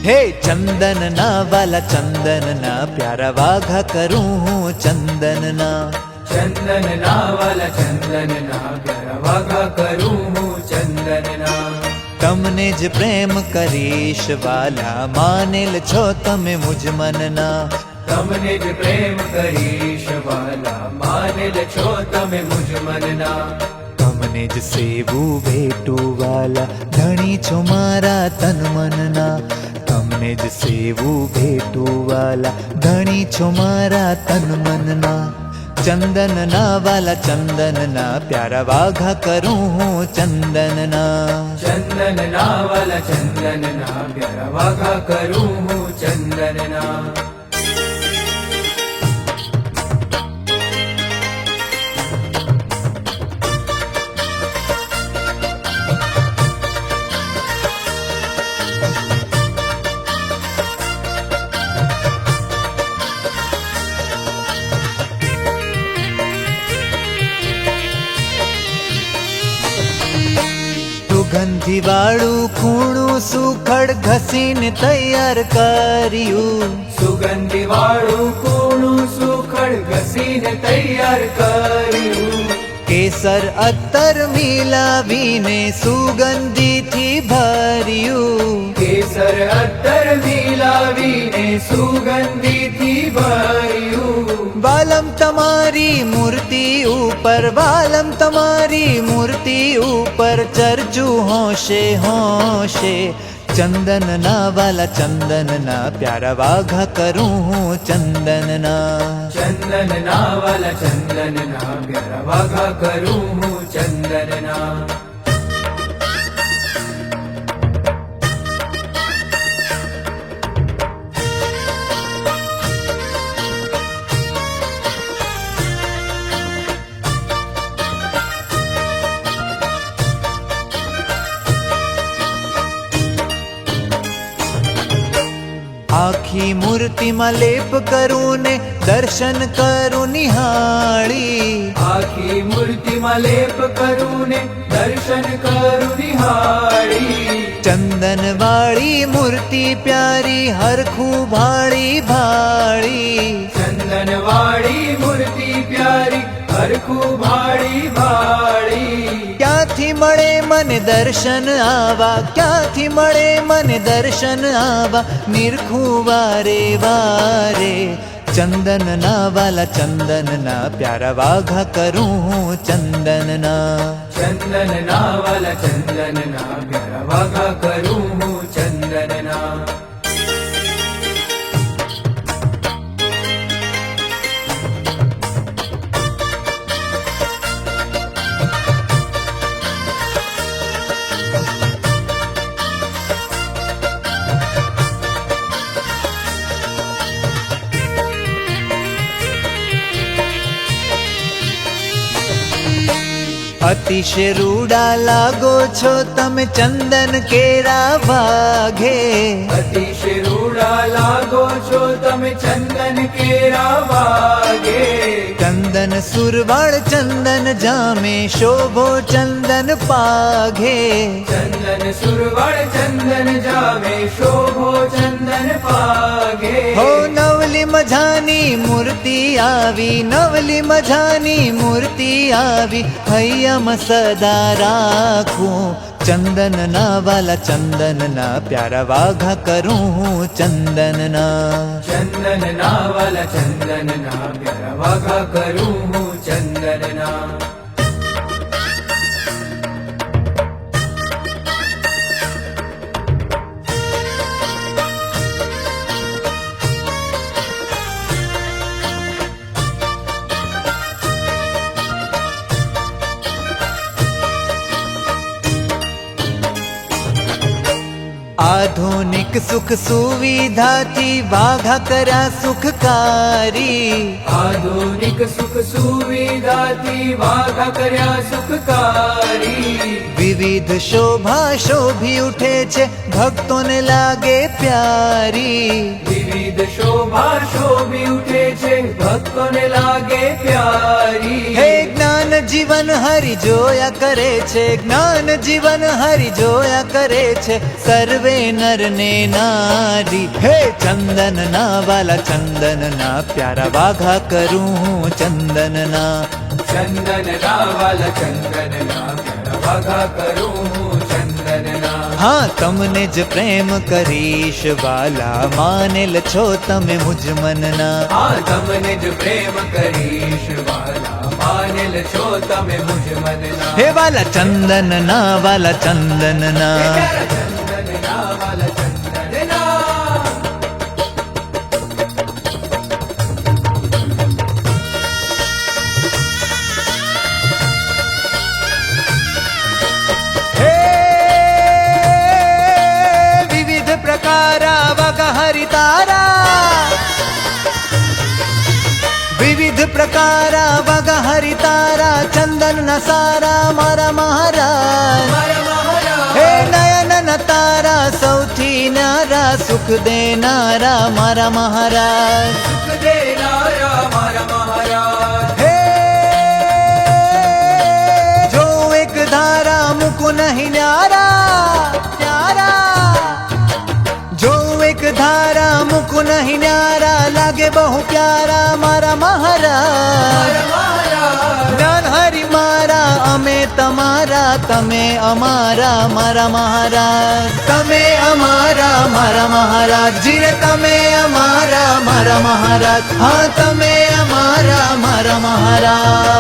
हे चंदन ना वाला चंदन ना प्यारा वाघा करूं हूँ चंदन ना। चंदन ना वाला चंदन ना प्यारा वाघा करूं हूँ चंदन ना। तमने ज प्रेम करीश वाला मानेल छो तमे मुझ मनना। तमने ज प्रेम करीश वाला मानेल छो तमे मुझ मनना। तमने ज सेवू भेटू वाला धणी छो मारा तन मनना। तमने ज सेवू भेटू वाला धणी छो मारा तन मनना। चंदन ना वाला चंदन ना प्यारा वाघा करूं हूँ चंदन ना। चंदन ना वाला चंदन ना प्यारा वाघा करूं हूँ चंदन ना। સુગંધી વાળું ખૂણું સુખડ ઘસીને તૈયાર કર્યું। સુગંધી વાળું કૂણું સુખડ ઘસીને તૈયાર કર્યું। કેસર અત્તર મિલાવીને સુગંધીથી ભર્યું। કેસર અત્તર મિલાવીને સુગંધીથી ભર્યું। વાલમ તમારી મૂર્તિ ઉપર વાલમ તમારી મૂર્તિ ઉપર ચર્ચું હોશે હોશે। ચંદન ના વાલા ચંદન ના પ્યારા વાઘા કरूं हूँ चंदन ना। चंदन ना वाला चंदन ना प्यारा वाघा करूं हूँ चंदन ना। આખી મૂર્તિમાં લેપ કરું ને દર્શન કરું નિહાળી। આખી મૂર્તિમાં લેપ કરું ને દર્શન કરું નિહાળી। ચંદન વાળી મૂર્તિ પ્યારી હરખું ભાળી ભાળી। ચંદન વાળી મૂર્તિ પ્યારી હરખું ભાળી ભાળી। ક્યાંથી મળે મને દર્શન આવા ક્યાંથી મળે મને દર્શન આવા નિરખું વારે વારે। ચંદન ના વાલા ચંદન ના પ્યારા વાઘા કरूं हूँ चंदन ना। चंदन ना वाला चंदन ना प्यारा वाघा करूं हूँ चंदन ना। અતિશય રૂડા લાગો છો તમે ચંદન કેરા વાઘે। અતિશય રૂડા લાગો છો તમે ચંદન કેરા વાગે। ચંદન સુરવાળ ચંદન જામે શોભો ચંદન પાઘે। ચંદન સુરવાળ ચંદન જામે શોભો ચંદન પાગે। હો નવલી મજાની મૂર્તિ આવી નવલી મજાની મૂર્તિ આવી હૈયામાં સદા રાખું। चंदन ना वाला चंदन ना प्यारा वाघा करूं हूँ चंदन ना। चंदन ना वाला चंदन ना प्यारा वाघा करूं हूँ चंदन ना। आधुनिक सुख सुविधा थी वाघा करा सुखकारी। आधुनिक सुख सुविधा थी वाघा कर्या सुखकारी। विविध शोभा शोभी उठे छे भक्तों ने लागे प्यारी। विविध शोभा शोभी उठे छे भक्तों ने लागे प्यारी। हे ज्ञान જીવન હરિ જોયા કરે છે, જ્ઞાન જીવન હરિ જોયા કરે છે, સર્વે નર ને નારી. હે ચંદન ના વાલા ચંદન ના પ્યારા, વાઘા કરું હું ચંદન ના. ચંદન ના વાલા ચંદન ના પ્યારા, વાઘા કરું હું ચંદન ના. હા તમને જ પ્રેમ કરીશ વાલા, માનેલ છો તમે મુજ મનના. હા તમને જ પ્રેમ કરીશ વાલા, માનેલ છો તમે મુજ મનના. હે વાલા ચંદન ના વાલા ચંદન ના. ચંદન ના વાલા ચંદન ના. હે વિવિધ પ્રકારા વાગા હરિ તારા, વિવિધ પ્રકારા વાગા હરિ તારા, ચંદન ના સારા મારા મહારાજ. મારા મહારાજ. હે નયન ન તારા સૌથી નારા, સુખ દેનારા મારા મહારાજ. સુખ દેનારા મારા મહારાજ. હે જો એક ધારા મુકુ નહીં ન્યારા, ન્યારા. જો એક ધારા મુકુ નહીં ન્યારા, લાગે બહુ પ્યારા મારા મહારાજ. મારા મહારાજ. જ્ઞાન હરિ મારા, અમે તમારા, તમે અમારા મારા મહારાજ. તમે અમારા મારા મહારાજ. જીરે તમે અમારા મારા મહારાજ. હા તમે અમારા મારા મહારાજ.